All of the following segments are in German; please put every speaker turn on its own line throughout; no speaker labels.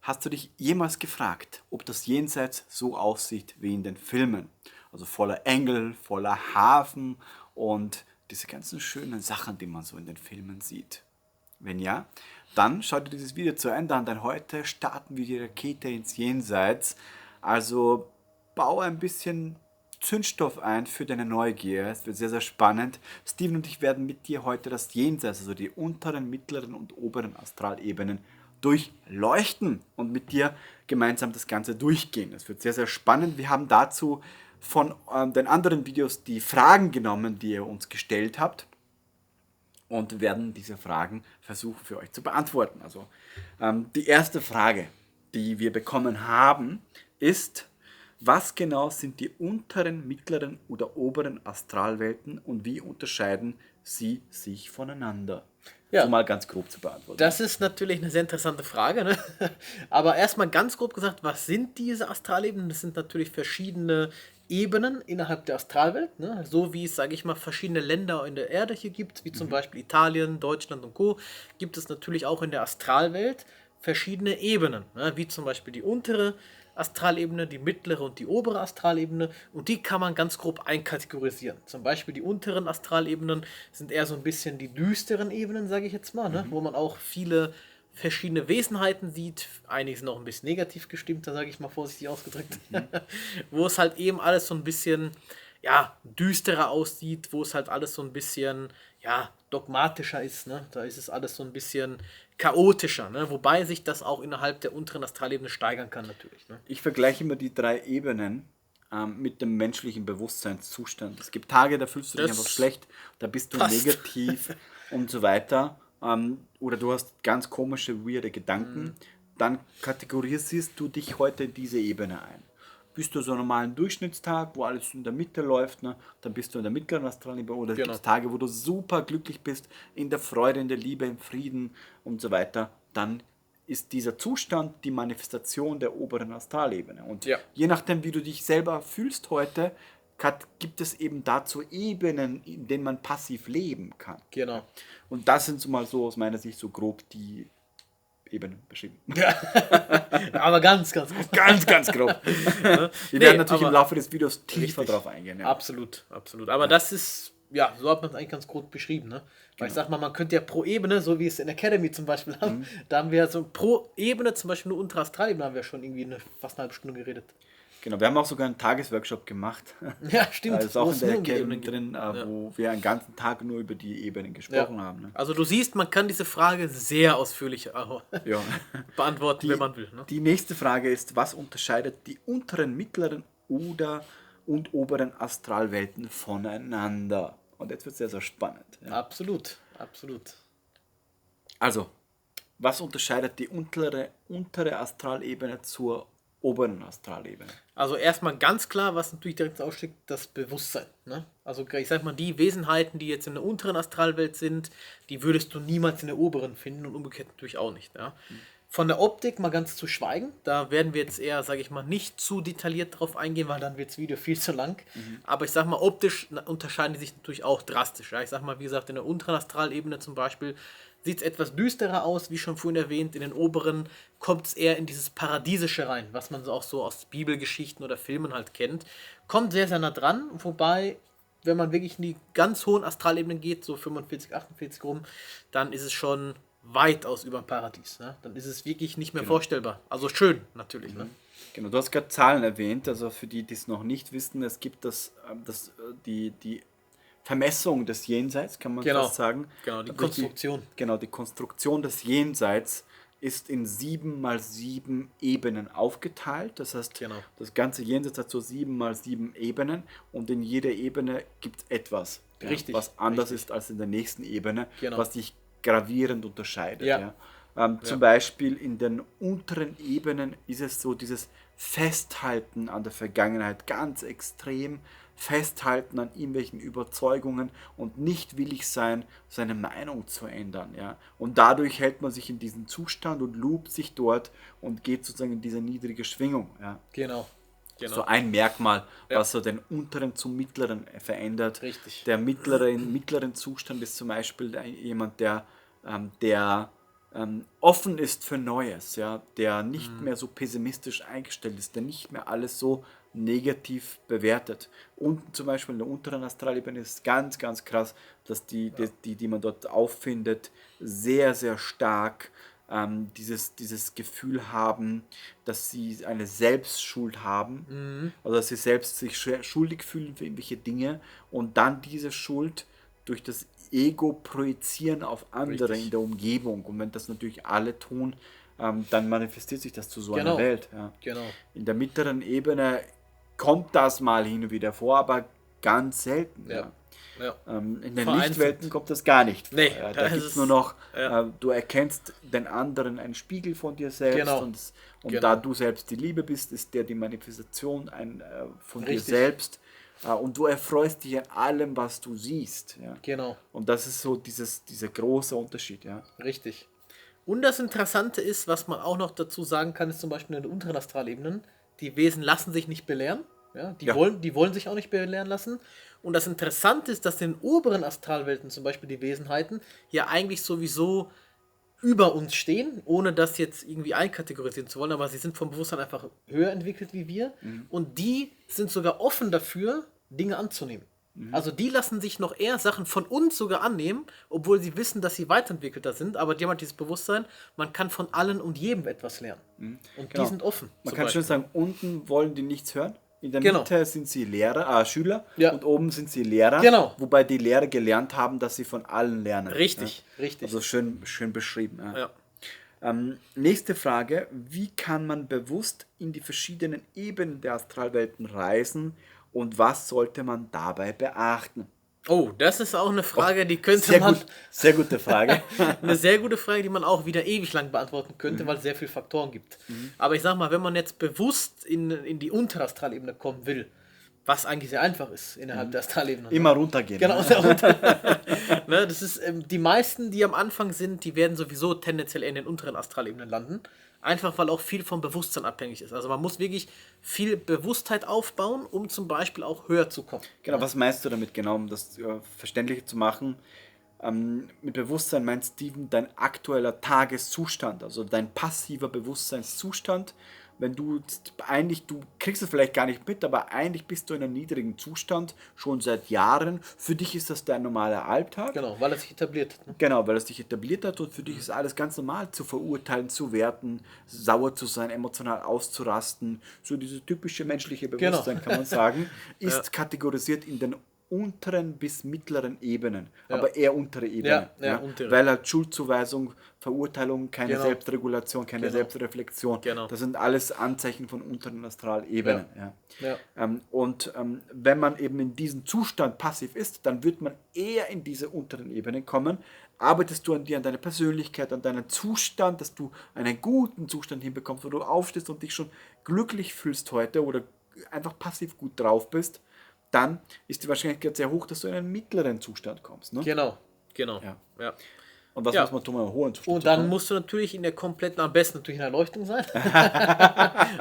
Hast du dich jemals gefragt, ob das Jenseits so aussieht wie in den Filmen? Also voller Engel, voller Hafen und diese ganzen schönen Sachen, die man so in den Filmen sieht. Wenn ja, dann schau dir dieses Video zu Ende an, denn heute starten wir die Rakete ins Jenseits. Also bau ein bisschen Zündstoff ein für deine Neugier. Es wird sehr, sehr spannend. Steven und ich werden mit dir heute das Jenseits, also die unteren, mittleren und oberen Astralebenen, durchleuchten und mit dir gemeinsam das Ganze durchgehen. Es wird sehr, sehr spannend. Wir haben dazu von den anderen Videos die Fragen genommen, die ihr uns gestellt habt und werden diese Fragen versuchen für euch zu beantworten. Also die erste Frage, die wir bekommen haben, ist, was genau sind die unteren, mittleren oder oberen Astralwelten und wie unterscheiden sie sich voneinander?
Ja.
So mal ganz grob zu beantworten.
Das ist natürlich eine sehr interessante Frage, ne? Aber erstmal ganz grob gesagt, was sind diese Astralebenen? Das sind natürlich verschiedene Ebenen innerhalb der Astralwelt, ne? So wie es, sage ich mal, verschiedene Länder in der Erde hier gibt, wie zum Beispiel Italien, Deutschland und Co., gibt es natürlich auch in der Astralwelt verschiedene Ebenen, ne? Wie zum Beispiel die untere Astralebene, die mittlere und die obere Astralebene, und die kann man ganz grob einkategorisieren. Zum Beispiel die unteren Astralebenen sind eher so ein bisschen die düsteren Ebenen, sage ich jetzt mal, ne? Wo man auch viele verschiedene Wesenheiten sieht. Einige sind auch ein bisschen negativ gestimmt, da sage ich mal vorsichtig ausgedrückt. Wo es halt eben alles so ein bisschen, ja, düsterer aussieht, wo es halt alles so ein bisschen, ja, dogmatischer ist, ne? Da ist es alles so ein bisschen chaotischer, ne? Wobei sich das auch innerhalb der unteren Astralebene steigern kann natürlich, ne?
Ich vergleiche immer die drei Ebenen mit dem menschlichen Bewusstseinszustand. Es gibt Tage, da fühlst du dich
Das
einfach schlecht, da bist du
passt.
negativ und so weiter. Oder du hast ganz komische, weirde Gedanken. Dann kategorisierst du dich heute in diese Ebene ein. Bist du so einen normalen Durchschnittstag, wo alles in der Mitte läuft, ne? Dann bist du in der mittleren Astralebene. Oder es
Genau.
gibt Tage, wo du super glücklich bist, in der Freude, in der Liebe, im Frieden und so weiter. Dann ist dieser Zustand die Manifestation der oberen Astralebene. Und
Ja.
je nachdem, wie du dich selber fühlst heute, gibt es eben dazu Ebenen, in denen man passiv leben kann.
Genau.
Und das sind so mal so aus meiner Sicht so grob die Ebenen beschrieben.
Aber ganz, ganz gut.
Ganz, ganz grob. Wir
Nee,
werden natürlich im
aber
Laufe des Videos tiefer
richtig.
drauf eingehen. Ja.
Absolut, absolut. Aber das ist, ja, so hat man es eigentlich ganz gut beschrieben, ne? Weil ich sag mal, man könnte ja pro Ebene, so wie es in Academy zum Beispiel haben, da haben wir ja so pro Ebene, zum Beispiel eine untere Astralebene, haben wir schon irgendwie fast eine halbe Stunde geredet.
Genau, wir haben auch sogar einen Tagesworkshop gemacht.
Ja, stimmt.
Da ist auch
wo
in
es
der
nur um die
Academy
Ebenen geht.
drin, wo wir einen ganzen Tag nur über die Ebenen gesprochen haben. Ne?
Also du siehst, man kann diese Frage sehr ausführlich
Ja.
beantworten, wenn man will. Ne?
Die nächste Frage ist, was unterscheidet die unteren, mittleren und oberen Astralwelten voneinander? Und jetzt wird es sehr, sehr spannend. Ja.
Absolut, absolut.
Also, was unterscheidet die untere Astralebene zur oberen Astralebene?
Also erstmal ganz klar, was natürlich direkt aussteigt, das Bewusstsein. Ne? Also ich sag mal, die Wesenheiten, die jetzt in der unteren Astralwelt sind, die würdest du niemals in der oberen finden und umgekehrt natürlich auch nicht. Ja? Von der Optik mal ganz zu schweigen, da werden wir jetzt eher, sage ich mal, nicht zu detailliert drauf eingehen, weil dann wird das Video viel zu lang. Aber ich sag mal, optisch unterscheiden die sich natürlich auch drastisch. Ja? Ich sag mal, wie gesagt, in der unteren Astralebene zum Beispiel sieht es etwas düsterer aus, wie schon vorhin erwähnt. In den oberen kommt es eher in dieses Paradiesische rein, was man so auch so aus Bibelgeschichten oder Filmen halt kennt. Kommt sehr, sehr nah dran, wobei, wenn man wirklich in die ganz hohen Astralebenen geht, so 45, 48 rum, dann ist es schon weitaus über dem Paradies. Ne? Dann ist es wirklich nicht mehr vorstellbar. Also schön, natürlich. Ne?
Genau, du hast gerade Zahlen erwähnt, also für die, die es noch nicht wissen, es gibt die Vermessung des Jenseits, kann man fast sagen.
Genau, die
Durch
Konstruktion.
Genau, die Konstruktion des Jenseits ist in 7 mal 7 Ebenen aufgeteilt. Das heißt,
Genau.
das ganze Jenseits hat so 7 mal 7 Ebenen und in jeder Ebene gibt es etwas,
Richtig,
was anders
richtig.
ist als in der nächsten Ebene,
Genau.
was dich gravierend unterscheidet.
Ja.
Zum Beispiel in den unteren Ebenen ist es so dieses Festhalten an der Vergangenheit ganz extrem, Festhalten an irgendwelchen Überzeugungen und nicht willig sein, seine Meinung zu ändern. Ja? Und dadurch hält man sich in diesem Zustand und loopt sich dort und geht sozusagen in diese niedrige Schwingung. Ja?
Genau. Genau.
So ein Merkmal, was so den unteren zum mittleren verändert.
Richtig.
Der im mittleren Zustand ist zum Beispiel jemand, der offen ist für Neues, ja, der nicht mehr so pessimistisch eingestellt ist, der nicht mehr alles so negativ bewertet. Unten zum Beispiel in der unteren Astralebene ist ganz, ganz krass, dass die man dort auffindet, sehr, sehr stark dieses Gefühl haben, dass sie eine Selbstschuld haben, also dass sie selbst sich schuldig fühlen für irgendwelche Dinge und dann diese Schuld durch das Ego projizieren auf andere
Richtig.
in der Umgebung. Und wenn das natürlich alle tun, dann manifestiert sich das zu so einer
Genau.
Welt. Ja.
Genau.
In der mittleren Ebene kommt das mal hin und wieder vor, aber ganz selten.
Ja. Ja.
In den
Vereinzelt.
Lichtwelten kommt das gar nicht vor.
Nee,
Ja.
da
Da
ist
gibt es
es-
nur noch,
ja.
du erkennst den anderen einen Spiegel von dir selbst
Genau.
und
Genau.
da du selbst die Liebe bist, ist der die Manifestation von dir
Richtig.
selbst. Und du erfreust dich an allem, was du siehst. Ja.
Genau.
Und das ist so dieser große Unterschied. Ja.
Richtig. Und das Interessante ist, was man auch noch dazu sagen kann, ist zum Beispiel in den unteren Astralebenen, die Wesen lassen sich nicht belehren. Ja,
Ja.
die wollen sich auch nicht belehren lassen. Und das Interessante ist, dass in den oberen Astralwelten zum Beispiel die Wesenheiten ja eigentlich sowieso über uns stehen, ohne das jetzt irgendwie einkategorisieren zu wollen, aber sie sind vom Bewusstsein einfach höher entwickelt wie wir und die sind sogar offen dafür, Dinge anzunehmen. Also die lassen sich noch eher Sachen von uns sogar annehmen, obwohl sie wissen, dass sie weiterentwickelter sind, aber die haben halt dieses Bewusstsein, man kann von allen und jedem etwas lernen. Und
Genau.
die sind offen.
Man
zum
kann schon
Beispiel.
sagen, unten wollen die nichts hören. In der
Genau.
Mitte sind sie Schüler
Ja.
und oben sind sie Lehrer,
Genau.
wobei die Lehrer gelernt haben, dass sie von allen lernen.
Richtig,
Ja.
richtig.
Also schön beschrieben. Ja.
Ja.
Nächste Frage, wie kann man bewusst in die verschiedenen Ebenen der Astralwelten reisen und was sollte man dabei beachten?
Oh, das ist auch eine Frage, die könnte
Sehr
man.
gut, sehr gute Frage.
Eine sehr gute Frage, die man auch wieder ewig lang beantworten könnte, weil es sehr viele Faktoren gibt. Aber ich sag mal, wenn man jetzt bewusst in die untere Astralebene kommen will, was eigentlich sehr einfach ist innerhalb der Astralebene.
Immer runtergehen.
Genau,
Ne?
sehr runter. Ne, das ist, die meisten, die am Anfang sind, die werden sowieso tendenziell eher in den unteren Astralebenen landen. Einfach weil auch viel vom Bewusstsein abhängig ist. Also man muss wirklich viel Bewusstheit aufbauen, um zum Beispiel auch höher zu kommen.
Genau, was meinst du damit genau, um das verständlicher zu machen? Mit Bewusstsein meint Steven dein aktueller Tageszustand, also dein passiver Bewusstseinszustand. Wenn du kriegst es vielleicht gar nicht mit, aber eigentlich bist du in einem niedrigen Zustand schon seit Jahren. Für dich ist das dein normaler Alltag.
Genau, weil es sich etabliert hat. Ne?
Genau, weil es dich etabliert hat und für dich ist alles ganz normal zu verurteilen, zu werten, sauer zu sein, emotional auszurasten. So dieses typische menschliche Bewusstsein, kann man sagen, ist kategorisiert in den unteren bis mittleren Ebenen, aber eher untere Ebenen.
Ja, untere.
Weil halt Schuldzuweisung, Verurteilung, keine
Genau.
Selbstregulation, keine
Genau.
Selbstreflexion,
Genau.
das sind alles Anzeichen von unteren Astralebenen. Ja.
Ja.
Wenn man eben in diesem Zustand passiv ist, dann wird man eher in diese unteren Ebenen kommen. Arbeitest du an dir, an deiner Persönlichkeit, an deinem Zustand, dass du einen guten Zustand hinbekommst, wo du aufstehst und dich schon glücklich fühlst heute oder einfach passiv gut drauf bist, dann ist die Wahrscheinlichkeit sehr hoch, dass du in einen mittleren Zustand kommst. Ne?
Genau.
Ja.
Ja.
Und was
Ja.
muss man tun, um in einen hohen Zustand
Und
zu
dann
kommen?
musst du natürlich in der kompletten, am besten natürlich in der Erleuchtung sein.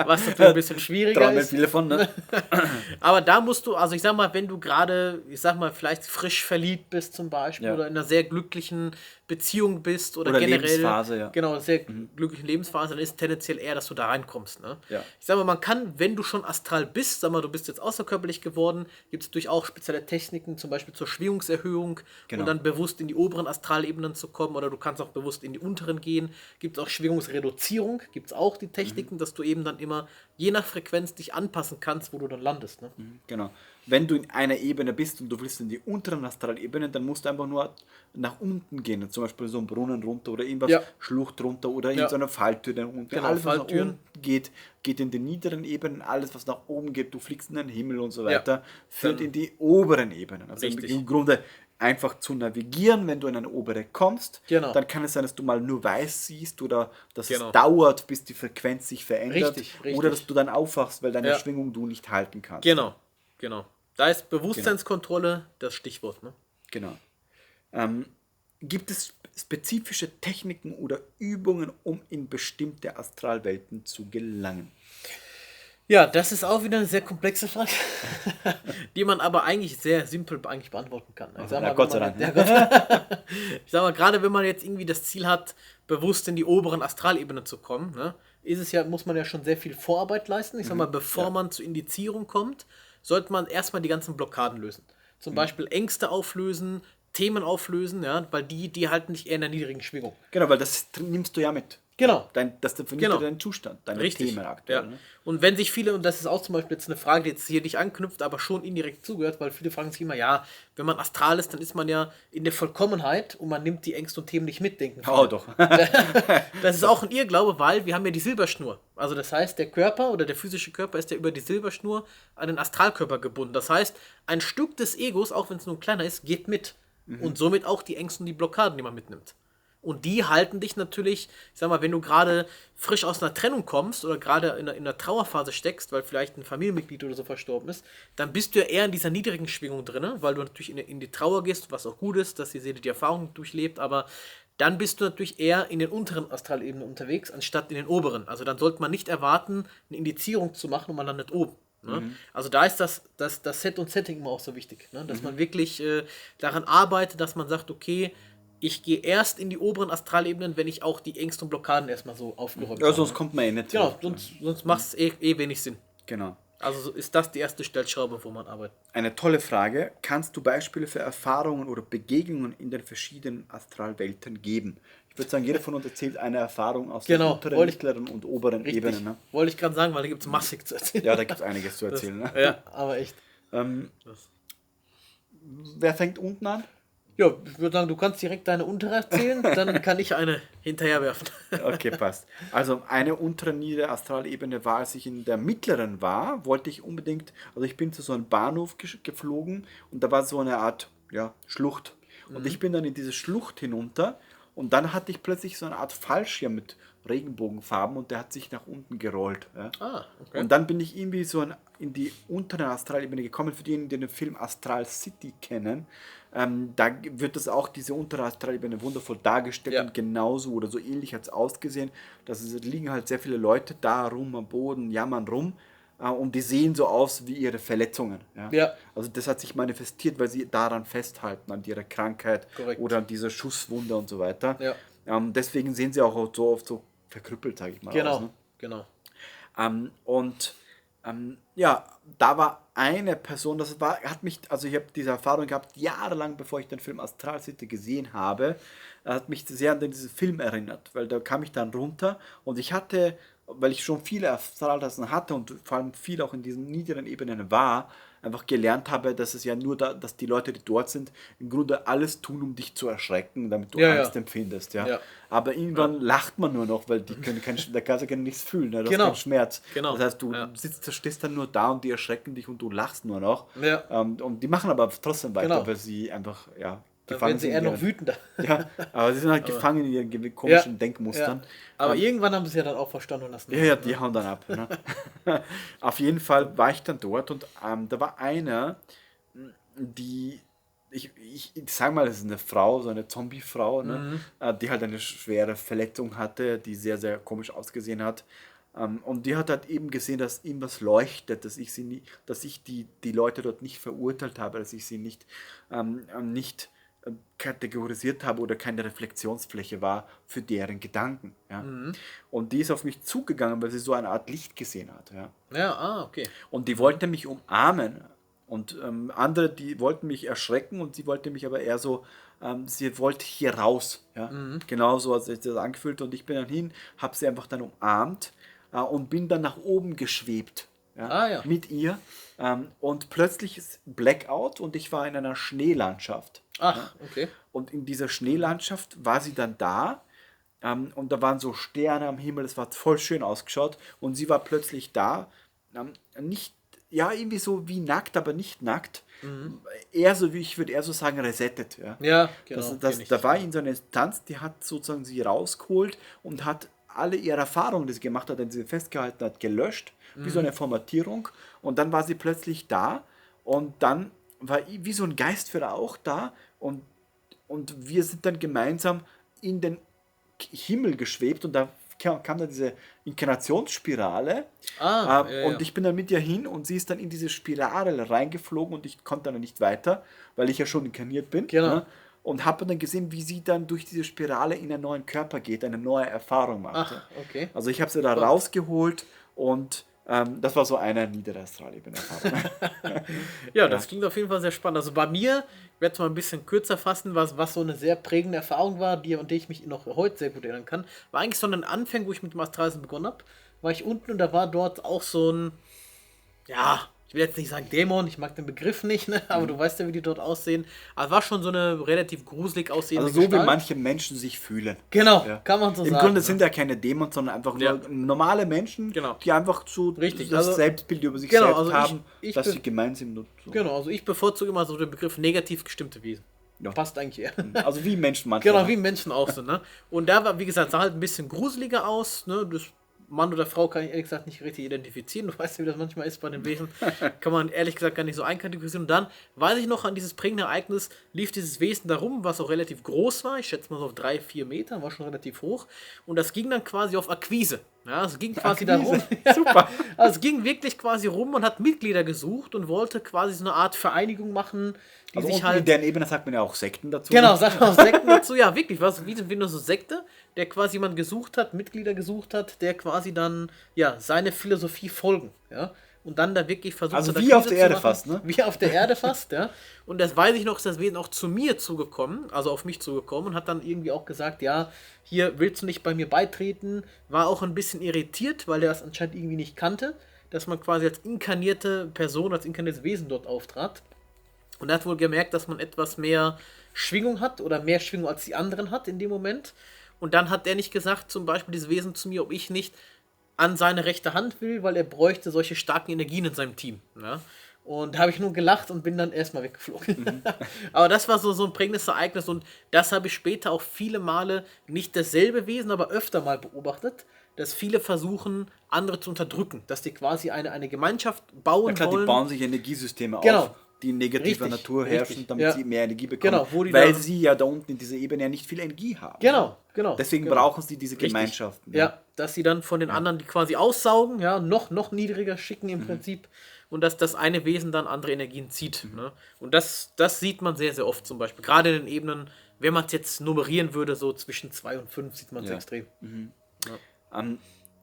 Was natürlich ein bisschen schwieriger
Träumen
ist.
viele von, ne?
Aber da musst du, also ich sag mal, wenn du gerade, ich sag mal, vielleicht frisch verliebt bist zum Beispiel
Ja.
oder in einer sehr glücklichen Beziehung bist oder,
Oder
generell.
Lebensphase, ja.
Genau, sehr glücklichen Lebensphase, dann ist tendenziell eher, dass du da reinkommst. Ne?
Ja.
Ich sag mal, man kann, wenn du schon astral bist, sag mal, du bist jetzt außerkörperlich geworden, gibt es durchaus spezielle Techniken, zum Beispiel zur Schwingungserhöhung
Genau.
und dann bewusst in die oberen Astralebenen zu kommen oder du kannst auch bewusst in die unteren gehen. Gibt es auch Schwingungsreduzierung, gibt es auch die Techniken, dass du eben dann immer je nach Frequenz dich anpassen kannst, wo du dann landest. Ne?
Genau. Wenn du in einer Ebene bist und du willst in die unteren Astralebenen, dann musst du einfach nur nach unten gehen. Zum Beispiel so einen Brunnen runter oder irgendwas,
Ja.
Schlucht runter oder in
Ja.
so einer Falltür dann runter.
Genau,
Alles, was
Falltüren.
nach unten geht in den niederen Ebenen. Alles, was nach oben geht, du fliegst in den Himmel und so
Ja.
weiter, führt
Dann-
in die oberen Ebenen. Also
Richtig.
im Grunde einfach zu navigieren, wenn du in eine obere kommst,
Genau.
dann kann es sein, dass du mal nur weiß siehst oder dass
Genau.
es dauert, bis die Frequenz sich verändert
Richtig.
oder dass du dann aufwachst, weil deine
Ja.
Schwingung du nicht halten kannst.
Genau. Da ist Bewusstseinskontrolle das Stichwort. Ne?
Genau. Gibt es spezifische Techniken oder Übungen, um in bestimmte Astralwelten zu gelangen?
Ja, das ist auch wieder eine sehr komplexe Frage, die man aber eigentlich sehr simpel eigentlich beantworten kann. Ich sag
Ja,
mal,
Gott sei Dank.
ja, Gott, ich sag mal, gerade wenn man jetzt irgendwie das Ziel hat, bewusst in die oberen Astralebenen zu kommen, ne, muss man ja schon sehr viel Vorarbeit leisten. Ich sag mal, bevor
Ja.
man zur Indizierung kommt, sollte man erstmal die ganzen Blockaden lösen. Zum Beispiel Ängste auflösen, Themen auflösen, ja, weil die halten dich eher in der niedrigen Schwingung.
Genau, weil das nimmst du ja mit.
Genau.
Das definiert
Genau.
ja deinen Zustand, deine
Richtig.
Themen aktuell.
Ja.
Ne?
Und wenn sich viele, und das ist auch zum Beispiel jetzt eine Frage, die jetzt hier nicht anknüpft, aber schon indirekt zugehört, weil viele fragen sich immer, ja, wenn man astral ist, dann ist man ja in der Vollkommenheit und man nimmt die Ängste und Themen nicht mit, denken viele.
Oh, doch.
Das ist auch ein Irrglaube, weil wir haben ja die Silberschnur. Also das heißt, der Körper oder der physische Körper ist ja über die Silberschnur an den Astralkörper gebunden. Das heißt, ein Stück des Egos, auch wenn es nur ein kleiner ist, geht mit. Und somit auch die Ängste und die Blockaden, die man mitnimmt. Und die halten dich natürlich, ich sag mal, wenn du gerade frisch aus einer Trennung kommst oder gerade in einer Trauerphase steckst, weil vielleicht ein Familienmitglied oder so verstorben ist, dann bist du ja eher in dieser niedrigen Schwingung drin, weil du natürlich in die Trauer gehst, was auch gut ist, dass die Seele die Erfahrung durchlebt, aber dann bist du natürlich eher in den unteren Astralebenen unterwegs, anstatt in den oberen. Also dann sollte man nicht erwarten, eine Indizierung zu machen und man landet oben. Ne? Also da ist das Set und Setting immer auch so wichtig, ne? Dass man wirklich daran arbeitet, dass man sagt, okay, ich gehe erst in die oberen Astralebenen, wenn ich auch die Ängste und Blockaden erstmal so aufgeräumt
Ja,
habe.
sonst kommt man eh nicht.
Genau, sonst macht es eh wenig Sinn.
Genau.
Also so ist das die erste Stellschraube, wo man arbeitet.
Eine tolle Frage. Kannst du Beispiele für Erfahrungen oder Begegnungen in den verschiedenen Astralwelten geben? Ich würde sagen, jeder von uns erzählt eine Erfahrung aus
Genau,
den unteren,
wollte ich-
mittleren und oberen
Richtig.
Ebenen. Ne?
Wollte ich gerade sagen, weil da gibt es massig zu erzählen.
Ja, da gibt es einiges zu erzählen. Ne?
Ja, aber echt. Das-
Wer fängt unten an?
Ja, ich würde sagen, du kannst direkt deine untere erzählen, dann kann ich eine hinterher werfen.
Okay, passt. Also eine untere niedere Astralebene war, als ich in der mittleren war, wollte ich unbedingt, also ich bin zu so einem Bahnhof geflogen und da war so eine Art, ja, Schlucht. Und ich bin dann in diese Schlucht hinunter und dann hatte ich plötzlich so eine Art Fallschirm mit Regenbogenfarben und der hat sich nach unten gerollt. Ja.
Ah, okay.
Und dann bin ich irgendwie so in die untere Astralebene gekommen. Für diejenigen, die den Film Astral City kennen, da wird das auch, diese untere Astralebene, wundervoll dargestellt
Ja.
und genauso oder so ähnlich hat es ausgesehen. Liegen halt sehr viele Leute da rum am Boden, jammern rum und die sehen so aus wie ihre Verletzungen. Ja?
Ja.
Also das hat sich manifestiert, weil sie daran festhalten, an ihrer Krankheit
Korrekt.
oder an dieser Schusswunde und so weiter.
Ja.
Deswegen sehen sie auch so oft so verkrüppelt, sage ich mal.
Genau,
Aus, ne?
genau.
Ja, da war eine Person, also ich habe diese Erfahrung gehabt, jahrelang bevor ich den Film Astral City gesehen habe, hat mich sehr an diesen Film erinnert, weil da kam ich dann runter und ich hatte, weil ich schon viele Astralreisen hatte und vor allem viel auch in diesen niederen Ebenen war, einfach gelernt habe, dass es ja nur dass die Leute, die dort sind, im Grunde alles tun, um dich zu erschrecken, damit du
Ja,
Angst
ja.
empfindest. Ja.
Ja.
Aber irgendwann lacht man nur noch, weil die können der Kaiser kann nichts fühlen, ne? Das
Genau.
ist kein Schmerz.
Genau.
Das heißt, du
Ja.
stehst dann nur da und die erschrecken dich und du lachst nur noch.
Ja.
Und die machen aber trotzdem weiter,
Genau.
weil sie einfach, ja,
Dann werden sie eher
in
noch
ihren-
wütender.
Ja, aber sie sind halt gefangen in ihren komischen Denkmustern.
Ja. Aber irgendwann haben sie es ja dann auch verstanden lassen.
Ja, die hauen dann ab. Ne? Auf jeden Fall war ich dann dort und da war einer, die, ich sag mal, das ist eine Frau, so eine Zombie-Frau, ne? Die halt eine schwere Verletzung hatte, die sehr, sehr komisch ausgesehen hat. Und die hat halt eben gesehen, dass ihm was leuchtet, dass ich die Leute dort nicht verurteilt habe, dass ich sie nicht kategorisiert habe oder keine Reflexionsfläche war für deren Gedanken. Ja? Und die ist auf mich zugegangen, weil sie so eine Art Licht gesehen hat. Ja?
Ja, okay.
Und die wollte mich umarmen. Und andere, die wollten mich erschrecken und sie wollte mich aber eher so, sie wollte hier raus. Ja? Genauso hat sich das angefühlt. Und ich bin dann hin, habe sie einfach dann umarmt und bin dann nach oben geschwebt. Ja?
Ja.
Mit ihr. Und plötzlich ist Blackout und ich war in einer Schneelandschaft.
Ach, okay.
Und in dieser Schneelandschaft war sie dann da. Und da waren so Sterne am Himmel, es war voll schön ausgeschaut. Und sie war plötzlich da. Nicht, ja, irgendwie so wie nackt, aber nicht nackt. Eher so, ich würde eher so sagen, resettet. Ja,
Ja, genau. kenn ich.
da war in so eine Instanz, die hat sozusagen sie rausgeholt und hat alle ihre Erfahrungen, die sie gemacht hat, die sie festgehalten hat, gelöscht, wie so eine Formatierung. Und dann war sie plötzlich da und dann war wie so ein Geistführer auch da und wir sind dann gemeinsam in den Himmel geschwebt und da kam da diese Inkarnationsspirale
Ah, ja,
und
ja.
ich bin dann mit ihr hin und sie ist dann in diese Spirale reingeflogen und ich konnte dann nicht weiter, weil ich ja schon inkarniert bin.
Genau.
Ne? Und habe dann gesehen, wie sie dann durch diese Spirale in einen neuen Körper geht, eine neue Erfahrung machte.
Ach, okay.
Also ich habe sie da
Spannend.
rausgeholt und das war so eine niedere Astralebene-Erfahrung.
Ja, das klingt auf jeden Fall sehr spannend. Also bei mir, ich werde es mal ein bisschen kürzer fassen, was so eine sehr prägende Erfahrung war, an die ich mich noch heute sehr gut erinnern kann, war eigentlich so ein Anfang, wo ich mit dem Astralreisen begonnen habe. War ich unten und da war dort auch so ein, ja, ich will jetzt nicht sagen Dämon, ich mag den Begriff nicht, ne? Aber du weißt ja, wie die dort aussehen. Aber war schon so eine relativ gruselig aussehende
Also so wie
Gestalt.
manche Menschen sich fühlen.
Genau,
Ja.
kann man so
Im
sagen.
Grunde
ne?
sind ja keine Dämonen, sondern einfach
Ja.
nur normale Menschen,
Genau.
die einfach so
Richtig,
das
also-
Selbstbild über sich
Genau,
selbst
also
haben,
ich
dass
be-
sie gemein sind. Und so.
Genau, also ich bevorzuge immer so den Begriff negativ gestimmte Wesen.
Ja.
Passt eigentlich eher.
Also wie Menschen manchmal.
Genau, wie Menschen auch sind, ne? Und da war, wie gesagt, sah halt ein bisschen gruseliger aus, ne? Das Mann oder Frau kann ich ehrlich gesagt nicht richtig identifizieren. Du weißt ja, wie das manchmal ist bei den Wesen. Kann man ehrlich gesagt gar nicht so einkategorisieren. Und dann, weiß ich noch, an dieses prägende Ereignis lief dieses Wesen da rum, was auch relativ groß war. Ich schätze mal so auf 3-4 Meter, war schon relativ hoch. Und das ging dann quasi auf Akquise. Ja, es ging quasi da rum.
Super.
Also es ging wirklich quasi rum und hat Mitglieder gesucht und wollte quasi so eine Art Vereinigung machen, die
Also
sich
unten
halt.
in deren Ebene sagt man ja auch Sekten dazu.
Genau, sagt man auch Sekten dazu. Ja, wirklich, was wie nur so Sekte, der quasi jemand gesucht hat, Mitglieder gesucht hat, der quasi dann, ja, seine Philosophie folgen, ja. Und dann da wirklich versucht
Also
hat,
wie auf
Akquise
der
zu
Erde
machen.
fast, ne?
Wie auf der Erde fast, ja. Und das weiß ich noch, ist das Wesen auch zu mir zugekommen, also auf mich zugekommen und hat dann irgendwie auch gesagt, ja, hier willst du nicht bei mir beitreten. War auch ein bisschen irritiert, weil er das anscheinend irgendwie nicht kannte, dass man quasi als inkarnierte Person, als inkarniertes Wesen dort auftrat. Und er hat wohl gemerkt, dass man etwas mehr Schwingung hat oder mehr Schwingung als die anderen hat in dem Moment. Und dann hat er nicht gesagt, zum Beispiel dieses Wesen zu mir, ob ich nicht an seine rechte Hand will, weil er bräuchte solche starken Energien in seinem Team. Ja? Und da habe ich nur gelacht und bin dann erstmal weggeflogen. Aber das war so ein prägendes Ereignis und das habe ich später auch viele Male, nicht dasselbe Wesen, aber öfter mal beobachtet, dass viele versuchen, andere zu unterdrücken, dass die quasi eine Gemeinschaft bauen
Ja klar, die
wollen.
bauen sich Energiesysteme
Genau.
auf, die in negativer
Richtig,
Natur herrschen,
richtig,
damit
ja.
sie mehr Energie bekommen.
Genau, wo die
weil
dann-
sie ja da unten in dieser Ebene ja nicht viel Energie haben.
Genau.
Deswegen
genau.
brauchen sie diese
Richtig.
Gemeinschaften.
Ja, dass sie dann von den anderen die quasi aussaugen, ja, noch niedriger schicken
Mhm.
im Prinzip und dass das eine Wesen dann andere Energien zieht.
Mhm.
Ne? Und das sieht man sehr, sehr oft zum Beispiel. Gerade in den Ebenen, wenn man es jetzt nummerieren würde, so zwischen 2 und 5 sieht man es
Ja.
extrem.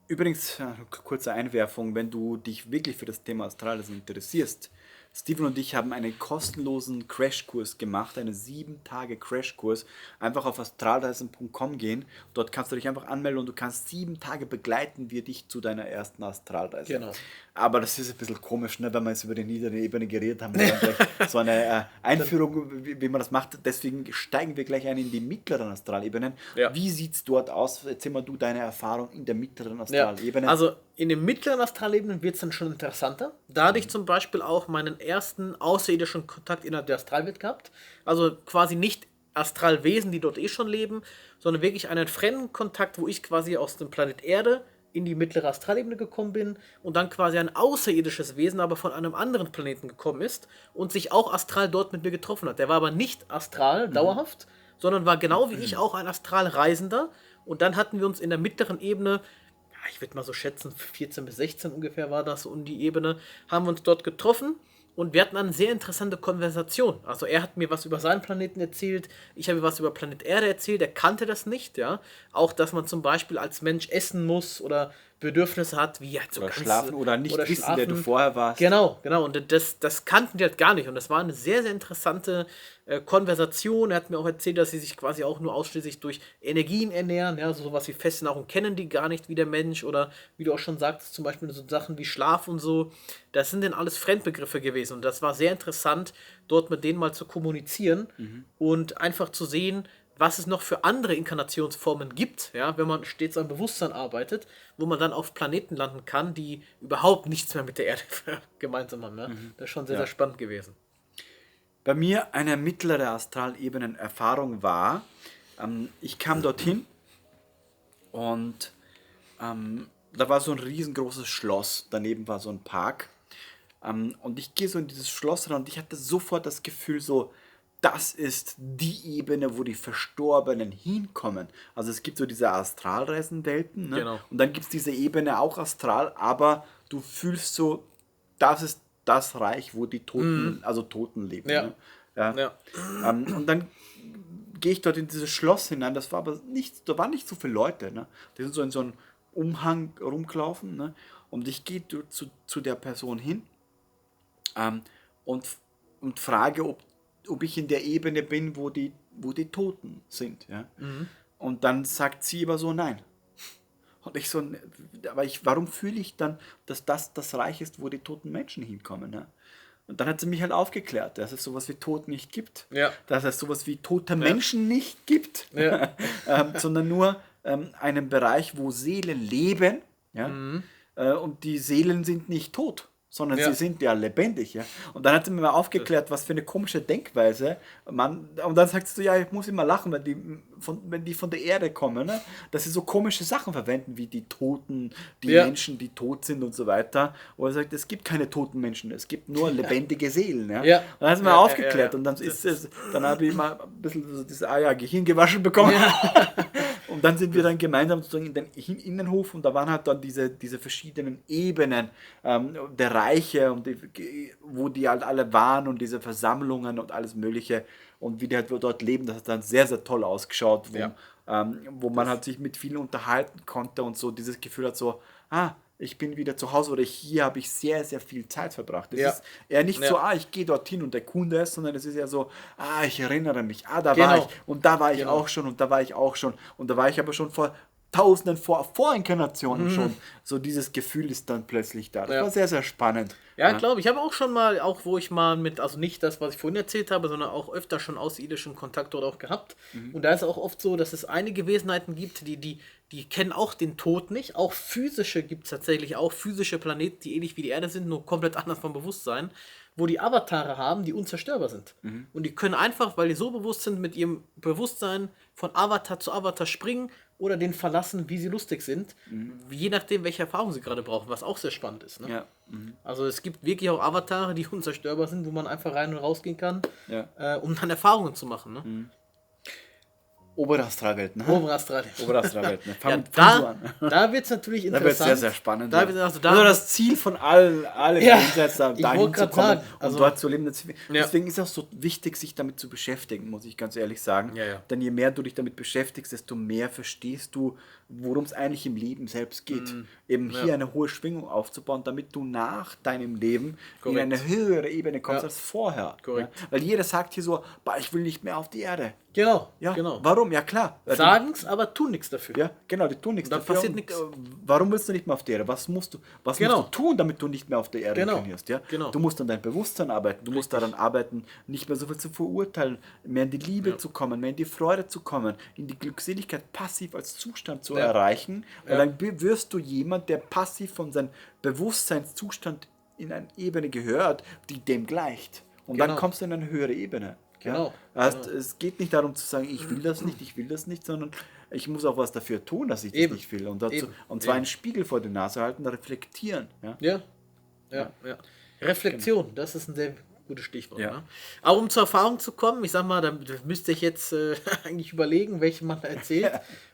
Übrigens, kurze Einwerfung, wenn du dich wirklich für das Thema Astralreisen interessierst, Steven und ich haben einen kostenlosen Crashkurs gemacht, einen 7-Tage-Crashkurs. Einfach auf astralreisen.com gehen. Dort kannst du dich einfach anmelden und du kannst 7 Tage begleiten wir dich zu deiner ersten Astralreise.
Genau.
Aber das ist ein bisschen komisch, ne, wenn wir jetzt über die niedere Ebene geredet haben. Und dann gleich so eine Einführung, wie man das macht. Deswegen steigen wir gleich ein in die mittleren Astralebenen.
Ja.
Wie sieht es dort aus? Erzähl mal du deine Erfahrung in der mittleren
Ja,
Astralebene.
also in den mittleren Astralebenen wird es dann schon interessanter. Da hatte ich zum Beispiel auch meinen ersten außerirdischen Kontakt innerhalb der Astralwelt gehabt. Also quasi nicht Astralwesen, die dort schon leben, sondern wirklich einen fremden Kontakt, wo ich quasi aus dem Planet Erde in die mittlere Astralebene gekommen bin und dann quasi ein außerirdisches Wesen, aber von einem anderen Planeten gekommen ist und sich auch astral dort mit mir getroffen hat. Der war aber nicht astral, dauerhaft, sondern war genau wie ich auch ein Astralreisender. Und dann hatten wir uns in der mittleren Ebene, ja, ich würde mal so schätzen, 14 bis 16 ungefähr war das so um die Ebene, haben wir uns dort getroffen. Und wir hatten eine sehr interessante Konversation. Also er hat mir was über seinen Planeten erzählt, ich habe ihm was über Planet Erde erzählt, er kannte das nicht, ja. Auch, dass man zum Beispiel als Mensch essen muss oder Bedürfnisse hat, wie halt so
oder schlafen oder nicht wissen, wer du vorher warst.
Genau. Und das kannten die halt gar nicht. Und das war eine sehr, sehr interessante Konversation. Er hat mir auch erzählt, dass sie sich quasi auch nur ausschließlich durch Energien ernähren. Ja, so sowas wie Festnahrung kennen die gar nicht wie der Mensch. Oder wie du auch schon sagtest, zum Beispiel so Sachen wie Schlaf und so. Das sind dann alles Fremdbegriffe gewesen. Und das war sehr interessant, dort mit denen mal zu kommunizieren und einfach zu sehen, was es noch für andere Inkarnationsformen gibt, ja, wenn man stets am Bewusstsein arbeitet, wo man dann auf Planeten landen kann, die überhaupt nichts mehr mit der Erde gemeinsam haben. Ja? Das ist schon sehr, sehr spannend gewesen.
Bei mir eine mittlere Astralebenen-Erfahrung war, ich kam dorthin und da war so ein riesengroßes Schloss, daneben war so ein Park und ich gehe so in dieses Schloss rein und ich hatte sofort das Gefühl so, das ist die Ebene, wo die Verstorbenen hinkommen. Also es gibt so diese Astralreisenwelten, ne?
Genau.
Und dann gibt es diese Ebene auch astral, aber du fühlst so, das ist das Reich, wo die Toten, also Toten leben.
Ja.
Ne? Ja.
Ja.
Und dann gehe ich dort in dieses Schloss hinein, das war aber nicht, da waren nicht so viele Leute, ne? Die sind so in so einem Umhang rumgelaufen, ne? Und ich gehe zu der Person hin, und, und frage, ob ich in der Ebene bin, wo die Toten sind. Ja? Und dann sagt sie aber so, nein. Und ich so, warum fühle ich dann, dass das Reich ist, wo die toten Menschen hinkommen? Ja? Und dann hat sie mich halt aufgeklärt, dass es sowas wie Tod nicht gibt,
Ja.
dass es sowas wie tote Menschen nicht gibt,
Ja.
sondern nur einen Bereich, wo Seelen leben, ja? Und die Seelen sind nicht tot, sondern
Ja.
sie sind ja lebendig. Ja? Und dann hat sie mir mal aufgeklärt, was für eine komische Denkweise und dann sagt sie so, ja, ich muss immer lachen, wenn die von der Erde kommen, ne? Dass sie so komische Sachen verwenden, wie die Toten, die
Ja.
Menschen, die tot sind und so weiter. Und er sagt, es gibt keine toten Menschen, es gibt nur lebendige Seelen. Ja?
Ja.
Und dann hat sie mir
Ja,
aufgeklärt
ja.
und dann habe ich mal ein bisschen so dieses Gehirn gewaschen bekommen. Und dann sind wir dann gemeinsam sozusagen in den Innenhof und da waren halt dann diese verschiedenen Ebenen der Reiche und wo die halt alle waren und diese Versammlungen und alles Mögliche und wie die halt dort leben, das hat dann sehr, sehr toll ausgeschaut, wo man halt sich mit vielen unterhalten konnte und so dieses Gefühl hat so, ich bin wieder zu Hause oder hier habe ich sehr, sehr viel Zeit verbracht. Es
Ja.
ist eher nicht
Ja.
so, ich gehe dorthin und erkunde es, sondern es ist ja so, ich erinnere mich, da
Genau.
war ich und da war ich
Genau.
auch schon und da war ich auch schon und da war ich aber schon vor Tausenden, Vorinkarnationen schon. So dieses Gefühl ist dann plötzlich da. Das
Ja.
war sehr, sehr spannend.
Ja, glaube ich. Ich habe auch schon mal, auch wo ich mal also nicht das, was ich vorhin erzählt habe, sondern auch öfter schon außerirdischen Kontakt dort auch gehabt. Und da ist auch oft so, dass es einige Wesenheiten gibt, die kennen auch den Tod nicht. Auch physische gibt es tatsächlich auch, physische Planeten, die ähnlich wie die Erde sind, nur komplett anders vom Bewusstsein, wo die Avatare haben, die unzerstörbar sind. Und die können einfach, weil die so bewusst sind, mit ihrem Bewusstsein von Avatar zu Avatar springen oder den verlassen, wie sie lustig sind. Je nachdem, welche Erfahrung sie gerade brauchen, was auch sehr spannend ist. Ne?
Ja.
Also es gibt wirklich auch Avatare, die unzerstörbar sind, wo man einfach rein und rausgehen kann,
Ja.
um dann Erfahrungen zu machen. Ne?
Oberastralwelt, ne?
Oberaustralien.
Oberastralwelt, ne? Fang du
Da,
an.
da wird es natürlich
Da wird
interessant.
sehr, sehr spannend.
Da
ja.
wird, also
Das ist
da,
das Ziel von allen
Ja,
Grundsätzen,
ich
da
wollte grad
hinzukommen
sagen,
und
also-
dort zu leben.
Ja.
Deswegen ist es auch so wichtig, sich damit zu beschäftigen, muss ich ganz ehrlich sagen.
Ja, ja.
Denn je mehr du dich damit beschäftigst, desto mehr verstehst du, worum es eigentlich im Leben selbst geht. Eben hier eine hohe Schwingung aufzubauen, damit du nach deinem Leben
Korrekt.
in eine höhere Ebene kommst
Ja.
als vorher.
Korrekt.
Ja? Weil jeder sagt hier so, ich will nicht mehr auf die Erde.
genau,
Ja,
genau.
warum? Ja, klar.
Sagen es, aber tun nichts dafür.
Ja, genau, die tun nichts
Da
dafür.
passiert
Und,
nichts.
Warum willst du nicht mehr auf der Erde? Was musst
Genau.
du tun, damit du nicht mehr auf der Erde
Genau.
inkarnierst? Ja?
Genau.
Du musst an dein Bewusstsein arbeiten. Du musst daran arbeiten, nicht mehr so viel zu verurteilen, mehr in die Liebe zu kommen, mehr in die Freude zu kommen, in die Glückseligkeit passiv als Zustand zu erreichen. Weil dann wirst du jemand, der passiv von seinem Bewusstseinszustand in eine Ebene gehört, die dem gleicht. Und dann
Genau.
kommst du in eine höhere Ebene.
Genau.
Ja? Heißt, es geht nicht darum zu sagen, ich will das nicht, sondern ich muss auch was dafür tun, dass ich das
Eben.
nicht will. Und, dazu,
Eben.
und zwar
Eben.
einen Spiegel vor die Nase halten, reflektieren. Ja?
Ja. Reflexion, das ist ein sehr gutes Stichwort.
Ja.
Ne? Aber um zur Erfahrung zu kommen, ich sag mal, da müsste ich jetzt eigentlich überlegen, welche man da erzählt,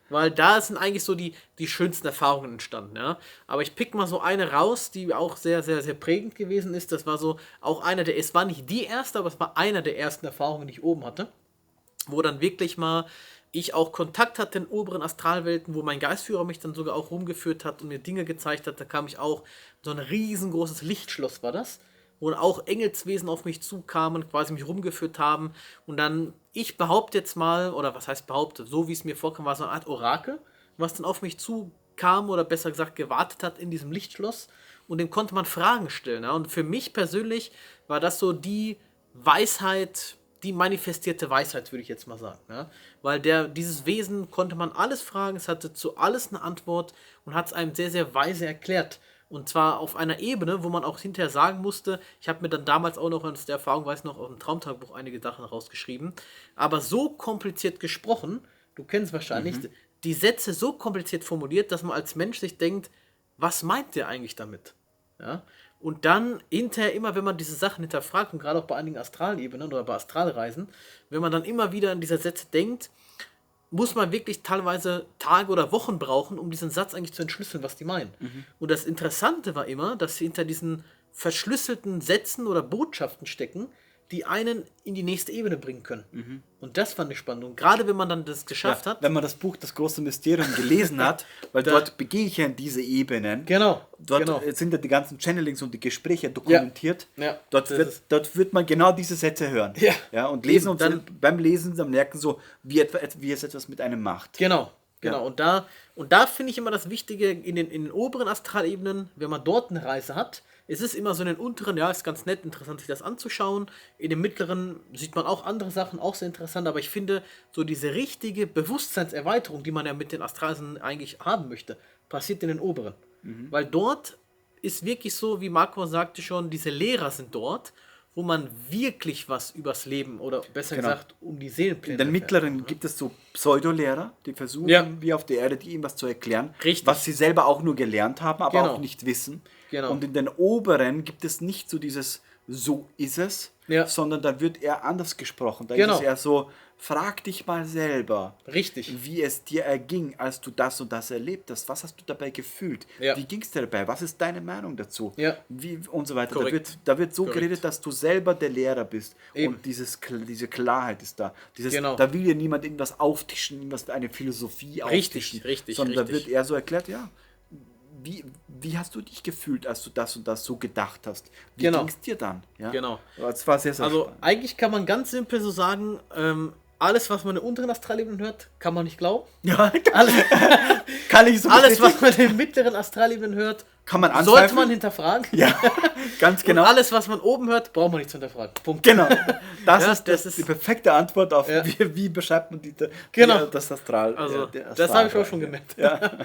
weil da sind eigentlich so die schönsten Erfahrungen entstanden. Ja? Aber ich pick mal so eine raus, die auch sehr, sehr, sehr prägend gewesen ist. Das war so auch es war nicht die erste, aber es war einer der ersten Erfahrungen, die ich oben hatte, wo dann wirklich mal ich auch Kontakt hatte in oberen Astralwelten, wo mein Geistführer mich dann sogar auch rumgeführt hat und mir Dinge gezeigt hat. Da kam ich auch, so ein riesengroßes Lichtschloss war das, wo dann auch Engelswesen auf mich zukamen, quasi mich rumgeführt haben. Und dann, ich behaupte jetzt mal, oder was heißt behaupte, so wie es mir vorkam, war so eine Art Orakel, was dann auf mich zukam oder besser gesagt gewartet hat in diesem Lichtschloss. Und dem konnte man Fragen stellen. Ja? Und für mich persönlich war das so die Weisheit, die manifestierte Weisheit, würde ich jetzt mal sagen. Ja? Weil dieses Wesen konnte man alles fragen, es hatte zu alles eine Antwort und hat es einem sehr, sehr weise erklärt. Und zwar auf einer Ebene, wo man auch hinterher sagen musste, ich habe mir dann damals auch noch aus der Erfahrung, weiß noch, auf dem Traumtagebuch einige Sachen rausgeschrieben, aber so kompliziert gesprochen, du kennst wahrscheinlich, die Sätze so kompliziert formuliert, dass man als Mensch sich denkt, was meint der eigentlich damit? Ja? Und dann hinterher immer, wenn man diese Sachen hinterfragt, und gerade auch bei einigen Astralebenen oder bei Astralreisen, wenn man dann immer wieder an diese Sätze denkt, muss man wirklich teilweise Tage oder Wochen brauchen, um diesen Satz eigentlich zu entschlüsseln, was die meinen. Und das Interessante war immer, dass sie hinter diesen verschlüsselten Sätzen oder Botschaften stecken, die einen in die nächste Ebene bringen können. Und das fand ich spannend. Und gerade wenn man dann das geschafft hat.
Wenn man das Buch Das große Mysterium gelesen hat, weil dort begehe ich ja in diese Ebenen.
Genau.
Dort sind ja die ganzen Channelings und die Gespräche dokumentiert.
Ja,
dort wird man genau diese Sätze hören.
Ja.
Und lesen
Eben,
und beim Lesen dann merken so, wie es etwas mit einem macht.
Genau.
Ja.
Und da finde ich immer das Wichtige in den oberen Astralebenen, wenn man dort eine Reise hat, es ist immer so in den unteren, ja, ist ganz nett, interessant sich das anzuschauen. In den mittleren sieht man auch andere Sachen, auch sehr interessant, aber ich finde, so diese richtige Bewusstseinserweiterung, die man ja mit den Astralreisen eigentlich haben möchte, passiert in den oberen. Weil dort ist wirklich so, wie Marco sagte schon, diese Lehrer sind dort, wo man wirklich was übers Leben oder besser gesagt um die Seelenpläne
In den mittleren
erfährt.
gibt es so Pseudolehrer, die versuchen, wie auf der Erde, die ihm was zu erklären, was sie selber auch nur gelernt haben, aber auch nicht wissen.
Genau.
Und in den oberen gibt es nicht so dieses so ist es, sondern da wird eher anders gesprochen. Da ist es eher so, frag dich mal selber,
Richtig.
wie es dir erging, als du das und das erlebt hast. Was hast du dabei gefühlt? Wie ging es dir dabei? Was ist deine Meinung dazu? Wie, und so weiter. Da wird so geredet, dass du selber der Lehrer bist. Und diese Klarheit ist da. Da will dir niemand irgendwas auftischen, irgendwas eine Philosophie auftischen. Sondern da wird eher so erklärt, wie hast du dich gefühlt, als du das und das so gedacht hast? Wie ging es dir dann? Ja?
Genau.
Das war sehr, sehr spannend.
Eigentlich kann man ganz simpel so sagen, alles, was man in den unteren Astralebenen hört, kann man nicht glauben.
Ja,
kann ich so alles, was man in den mittleren Astralebenen hört,
kann man
sollte man hinterfragen.
Ja, ganz genau.
Und alles, was man oben hört, braucht man nicht zu hinterfragen. Punkt.
Genau. Das ist die perfekte Antwort auf, wie beschreibt man das Astral.
Also, das habe ich auch schon gemerkt.
Ja.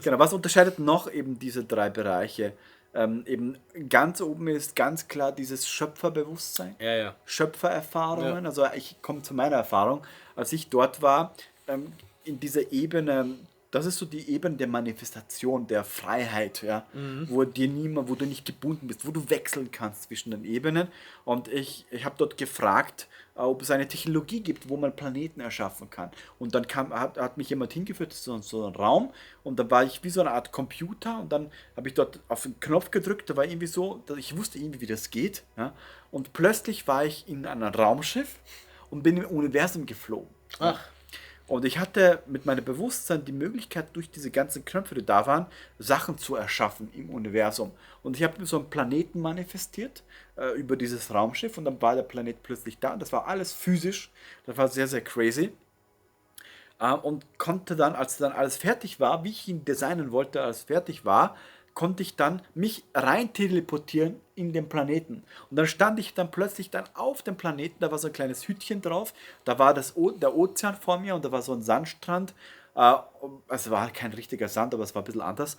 Genau. Was unterscheidet noch eben diese drei Bereiche? Eben ganz oben ist ganz klar dieses Schöpferbewusstsein, Schöpfererfahrungen. Also ich komme zu meiner Erfahrung, als ich dort war, in dieser Ebene, das ist so die Ebene der Manifestation, der Freiheit, wo du nicht gebunden bist, wo du wechseln kannst zwischen den Ebenen. Und ich habe dort gefragt, ob es eine Technologie gibt, wo man Planeten erschaffen kann. Und dann hat mich jemand hingeführt zu so einem Raum und da war ich wie so eine Art Computer und dann habe ich dort auf den Knopf gedrückt, da war irgendwie so, ich wusste irgendwie, wie das geht. Ja? Und plötzlich war ich in einem Raumschiff und bin im Universum geflogen.
Ach.
Und ich hatte mit meinem Bewusstsein die Möglichkeit, durch diese ganzen Knöpfe, die da waren, Sachen zu erschaffen im Universum. Und ich habe so einen Planeten manifestiert über dieses Raumschiff und dann war der Planet plötzlich da. Und das war alles physisch. Das war sehr, sehr crazy. Und konnte dann, als dann alles fertig war, wie ich ihn designen wollte, als fertig war, konnte ich dann mich rein teleportieren in den Planeten. Und dann stand ich dann plötzlich auf dem Planeten, da war so ein kleines Hütchen drauf, da war der Ozean vor mir und da war so ein Sandstrand. Es war kein richtiger Sand, aber es war ein bisschen anders.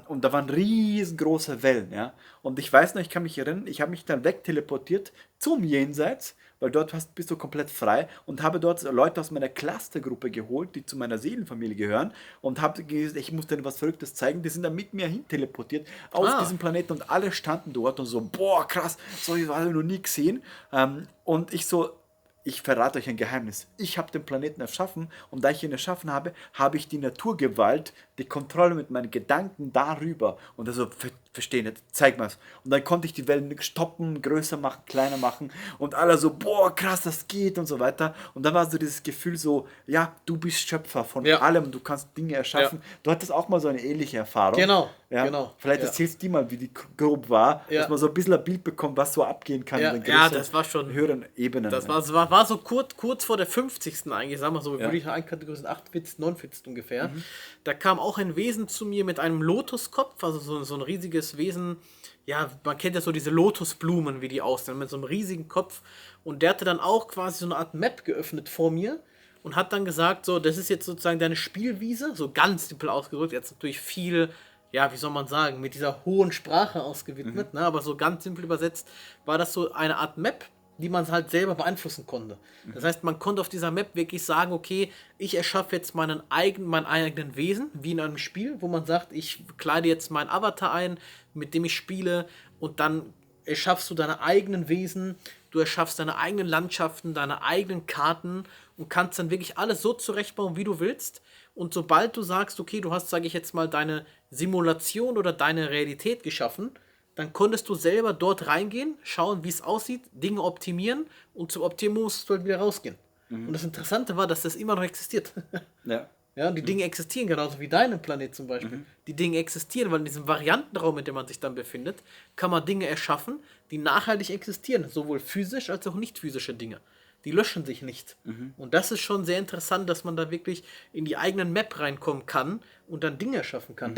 Und da waren riesengroße Wellen. Ja? Und ich weiß noch, ich kann mich erinnern, ich habe mich dann wegteleportiert zum Jenseits, weil dort bist du komplett frei und habe dort Leute aus meiner Clustergruppe geholt, die zu meiner Seelenfamilie gehören und habe gesagt, ich muss denen was Verrücktes zeigen. Die sind dann mit mir hin teleportiert auf diesem Planeten und alle standen dort und so, boah, krass, so habe ich noch nie gesehen. Und ich verrate euch ein Geheimnis. Ich habe den Planeten erschaffen und da ich ihn erschaffen habe, habe ich die Naturgewalt, die Kontrolle mit meinen Gedanken darüber. Und also, verstehe nicht, zeig mal's. Und dann konnte ich die Wellen stoppen, größer machen, kleiner machen und alle so, boah, krass, das geht und so weiter. Und dann war so dieses Gefühl so, ja, du bist Schöpfer von allem, du kannst Dinge erschaffen. Du hattest auch mal so eine ähnliche Erfahrung.
Genau.
Vielleicht erzählst du mal, wie die grob war, dass man so ein bisschen ein Bild bekommt, was so abgehen kann in den
das war schon
höheren Ebenen.
Das war so kurz vor der 50. eigentlich, sagen wir so, würde ich einkategorisieren, 48, 49 ungefähr. Da kam auch ein Wesen zu mir mit einem Lotuskopf, also so ein riesiges Wesen. Ja, man kennt ja so diese Lotusblumen, wie die aussehen, mit so einem riesigen Kopf. Und der hatte dann auch quasi so eine Art Map geöffnet vor mir und hat dann gesagt, so, das ist jetzt sozusagen deine Spielwiese, so ganz simpel ausgedrückt, jetzt natürlich viel, ja, wie soll man sagen, mit dieser hohen Sprache ausgewidmet, ne? Aber so ganz simpel übersetzt war das so eine Art Map, die man halt selber beeinflussen konnte. Das heißt, man konnte auf dieser Map wirklich sagen, okay, ich erschaffe jetzt meinen eigenen Wesen, wie in einem Spiel, wo man sagt, ich kleide jetzt meinen Avatar ein, mit dem ich spiele und dann erschaffst du deine eigenen Wesen, du erschaffst deine eigenen Landschaften, deine eigenen Karten und kannst dann wirklich alles so zurechtbauen, wie du willst. Und sobald du sagst, okay, du hast, sage ich jetzt mal, deine Simulation oder deine Realität geschaffen, dann konntest du selber dort reingehen, schauen, wie es aussieht, Dinge optimieren und zum Optimum musst du halt wieder rausgehen. Und das Interessante war, dass das immer noch existiert.
Ja.
Ja, die Dinge existieren, genauso wie deinem Planet zum Beispiel. Die Dinge existieren, weil in diesem Variantenraum, in dem man sich dann befindet, kann man Dinge erschaffen, die nachhaltig existieren, sowohl physisch als auch nicht physische Dinge. Die löschen sich nicht. Und das ist schon sehr interessant, dass man da wirklich in die eigenen Map reinkommen kann und dann Dinge erschaffen kann.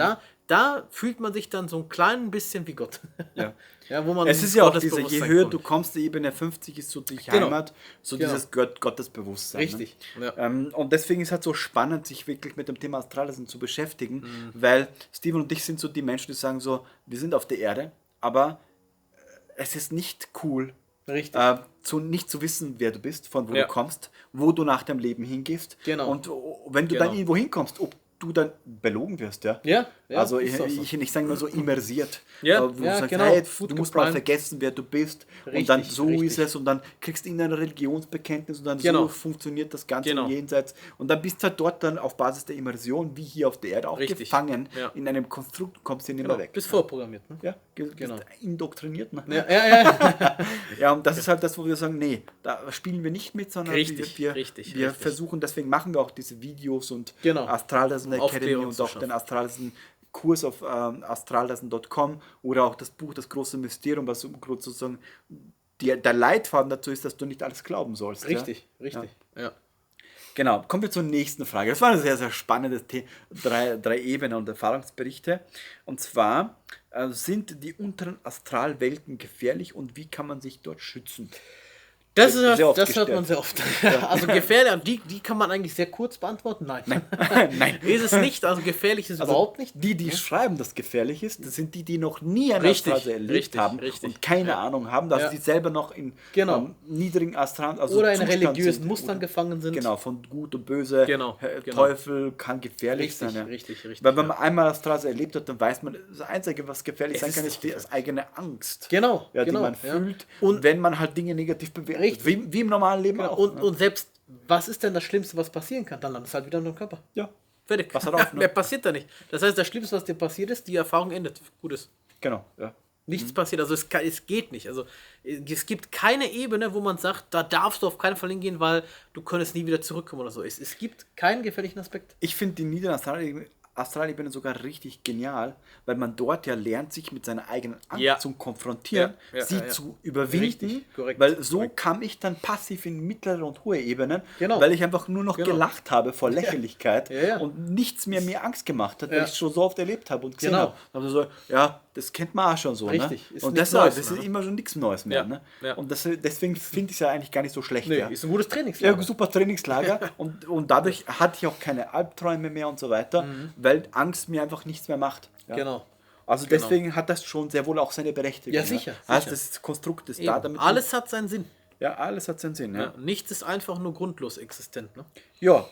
Da fühlt man sich dann so ein klein bisschen wie Gott.
Ja.
Ja, wo man
Es ist ja auch
Gottes
diese, je
Bewusstsein
höher
kommt.
du kommst, die Ebene 50 ist so die
Genau.
Heimat, so
Genau.
dieses Gottesbewusstsein.
Richtig.
Ne?
Ja.
Und deswegen ist halt so spannend, sich wirklich mit dem Thema Astralreisen zu beschäftigen,
Mhm.
weil Steven und ich sind so die Menschen, die sagen so, wir sind auf der Erde, aber es ist nicht cool,
Richtig.
nicht zu wissen, wer du bist, von wo
Ja.
du kommst, wo du nach deinem Leben hingehst.
Genau.
Und wenn du
Genau.
dann irgendwo hinkommst, ob du dann belogen wirst, ja.
Ja, ja,
Also
ist auch so.
ich sage mal so immersiert.
Ja,
wo du
ja,
sagst,
genau.
hey,
Food
du musst mal
geprimed.
vergessen, wer du bist. und
Richtig,
dann so
richtig.
ist es und dann kriegst du in ein Religionsbekenntnis und dann
Genau.
so funktioniert das Ganze
Genau.
im Jenseits. Und dann bist du halt dort dann auf Basis der Immersion, wie hier auf der Erde auch
Richtig.
gefangen,
Ja.
in einem Konstrukt, kommst du nicht
Genau.
mehr weg.
Bist vorprogrammiert. Ne?
Ja,
Genau.
bist indoktriniert. Ne?
Ja, ja, ja.
Ja, und das ist halt das, wo wir sagen, nee, da spielen wir nicht mit, sondern
Richtig,
wir
richtig.
versuchen, deswegen machen wir auch diese Videos und
Genau.
Astralreisen
Um
Academy
Aufklärung
und
zu
auch
schaffen.
den Astralreisen Kurs auf astralreisen.com oder auch das Buch Das große Mysterium, was sozusagen der Leitfaden dazu ist, dass du nicht alles glauben sollst.
Richtig,
Ja?
richtig. Ja.
Genau, kommen wir zur nächsten Frage. Das war ein sehr, sehr spannendes Thema, drei Ebenen und Erfahrungsberichte. Und zwar, sind die unteren Astralwelten gefährlich und wie kann man sich dort schützen?
Das,
Sehr oft
das hört man
gestellt.
sehr oft. Also gefährlich, die kann man eigentlich sehr kurz beantworten. Nein.
Nein.
Ist es nicht, also gefährlich ist es überhaupt nicht.
Die schreiben, dass gefährlich ist, das sind die noch nie eine
Richtig,
Astralreise erlebt
richtig,
haben
richtig.
und keine
Ja.
Ahnung haben, dass
Ja.
die selber noch in
Genau.
niedrigen Astral, also
Oder in
Zustand
religiösen
sind.
Mustern gefangen sind.
Genau, von Gut und Böse,
Genau, genau.
Teufel kann gefährlich
Richtig,
sein. Ja.
richtig, richtig,
Weil wenn
ja.
man einmal Astralreise erlebt hat, dann weiß man, das Einzige, was gefährlich
Es
sein
ist
kann,
nicht
ist die eigene Angst.
Genau,
Ja,
genau,
die man
ja.
fühlt,
Und-
wenn man halt Dinge negativ bewertet.
Richtig.
Wie im normalen Leben
Genau.
auch.
Und,
ne?
und selbst, was ist denn das Schlimmste, was passieren kann? Dann landest du halt wieder in deinem Körper.
Ja,
Fertig.
Wasser drauf, ne?
Mehr passiert da nicht. Das heißt, das Schlimmste, was dir passiert ist, die Erfahrung endet. Gutes.
genau. Ja.
Nichts passiert. Also es geht nicht. Also es gibt keine Ebene, wo man sagt, da darfst du auf keinen Fall hingehen, weil du könntest nie wieder zurückkommen oder so. Es gibt keinen gefährlichen Aspekt.
Ich finde die niederen Astralebene sogar richtig genial, weil man dort ja lernt, sich mit seiner eigenen Angst
Ja.
zu konfrontieren,
Ja, ja,
sie
ja.
zu überwinden,
Richtig, korrekt,
weil so
korrekt.
kam ich dann passiv in mittlere und hohe Ebenen,
Genau.
weil ich einfach nur noch
Genau.
gelacht habe vor Lächerlichkeit
Ja, ja.
und nichts mehr mir Angst gemacht hat, weil
Ja.
ich es schon so oft erlebt habe und gesehen
Genau.
habe. Also so, ja, das kennt man auch schon so.
Richtig,
Ne?
ist
Und
nichts
deshalb,
Neues
das
mehr,
ist
ne?
immer schon nichts Neues mehr.
Ja,
Ne?
ja.
Und deswegen finde ich es ja eigentlich gar nicht so schlecht.
Nee,
ja.
ist ein gutes Trainingslager.
Ja, super Trainingslager und dadurch hatte ich auch keine Albträume mehr und so weiter, weil Angst mir einfach nichts mehr macht. Ja.
Mhm. Genau.
Also deswegen hat das schon sehr wohl auch seine Berechtigung.
Ja, sicher,
Also
sicher.
das Konstrukt ist
Eben.
da, damit
Alles hat seinen Sinn.
ja, alles hat seinen Sinn. Ja,
Ja. Nichts ist einfach nur grundlos existent. Ne?
ja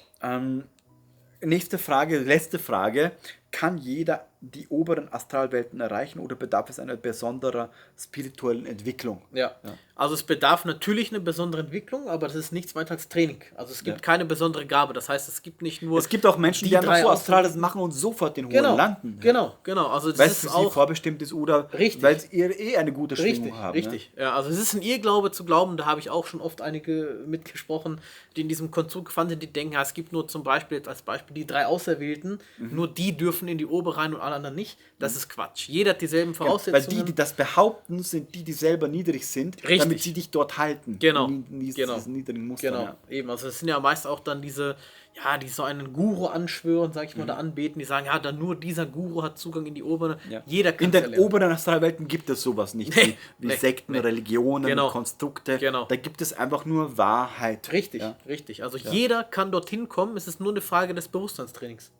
nächste Frage, letzte Frage. Kann jeder die oberen Astralwelten erreichen oder bedarf es einer besonderen spirituellen Entwicklung?
Ja. Also es bedarf natürlich einer besonderen Entwicklung, aber das ist nichts weiter als Training. Also es gibt keine besondere Gabe. Das heißt, es gibt nicht nur.
Es gibt auch Menschen, die einfach
drei
so
Ausdrücke-
Astrales machen und sofort den hohen
Genau,
landen.
genau. Also das
Weil es
ist
für sie
auch
vorbestimmt ist oder
Richtig.
weil sie eine gute Schwingung
richtig,
haben.
richtig. Ja, also es ist ein Irrglaube zu glauben, da habe ich auch schon oft einige mitgesprochen, die in diesem Konstrukt gefangen sind, die denken, ja, es gibt nur zum Beispiel, als Beispiel die 3 Auserwählten, nur die dürfen in die Ober rein und alle anderen nicht. Das ist Quatsch. Jeder hat dieselben
Weil
Voraussetzungen.
die das behaupten, sind die selber niedrig sind,
Richtig.
damit sie dich dort halten.
Genau,
In
genau.
diesen niedrigen Mustern.
Genau,
Ja.
eben. Also es sind ja meist auch dann diese, ja, die so einen Guru anschwören, sag ich mal, da anbeten, die sagen, ja, dann nur dieser Guru hat Zugang in die obere.
Ja.
Jeder kann
In
es
den
erlernen.
oberen Astralwelten gibt es sowas nicht,
Nee,
wie
nee,
Sekten,
nee.
Religionen,
Genau.
Konstrukte.
Genau.
Da gibt es einfach nur Wahrheit.
Richtig,
Ja.
richtig. Also jeder kann dorthin kommen, es ist nur eine Frage des Bewusstseinstrainings.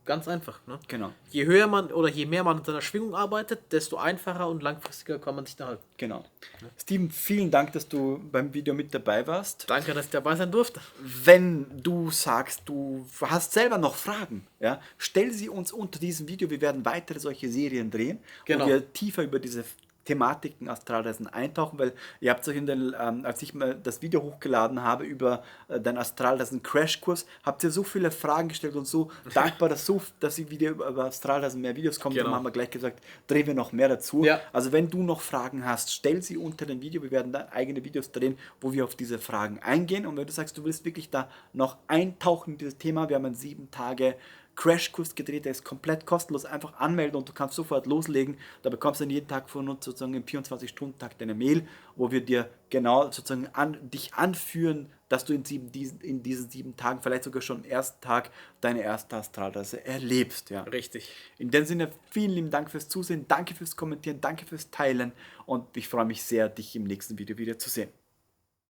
Ganz einfach. Ne?
Genau.
Je höher man oder je mehr man an seiner Schwingung arbeitet, desto einfacher und langfristiger kann man sich da halten.
Genau. Steven, vielen Dank, dass du beim Video mit dabei warst.
Danke, dass ich dabei sein durfte.
Wenn du sagst, du hast selber noch Fragen, ja, stell sie uns unter diesem Video. Wir werden weitere solche Serien drehen,
Genau.
wo wir tiefer über diese Thematiken Astralreisen eintauchen, weil ihr habt euch als ich mal das Video hochgeladen habe über deinen Astralreisen Crashkurs, habt ihr so viele Fragen gestellt und so dankbar, dass ihr wieder über Astralreisen mehr Videos kommt. Darum
Genau.
haben wir gleich gesagt, drehen wir noch mehr dazu.
Ja.
Also wenn du noch Fragen hast, stell sie unter dem Video. Wir werden dann eigene Videos drehen, wo wir auf diese Fragen eingehen. Und wenn du sagst, du willst wirklich da noch eintauchen in dieses Thema, wir haben einen 7 Tage Crashkurs gedreht, der ist komplett kostenlos. Einfach anmelden und du kannst sofort loslegen. Da bekommst du dann jeden Tag von uns sozusagen im 24-Stunden-Takt eine Mail, wo wir dir genau sozusagen dich anführen, dass du in diesen 7 Tagen, vielleicht sogar schon am ersten Tag, deine erste Astralreise erlebst. Ja.
Richtig.
In dem Sinne, vielen lieben Dank fürs Zusehen, danke fürs Kommentieren, danke fürs Teilen und ich freue mich sehr, dich im nächsten Video wieder zu sehen.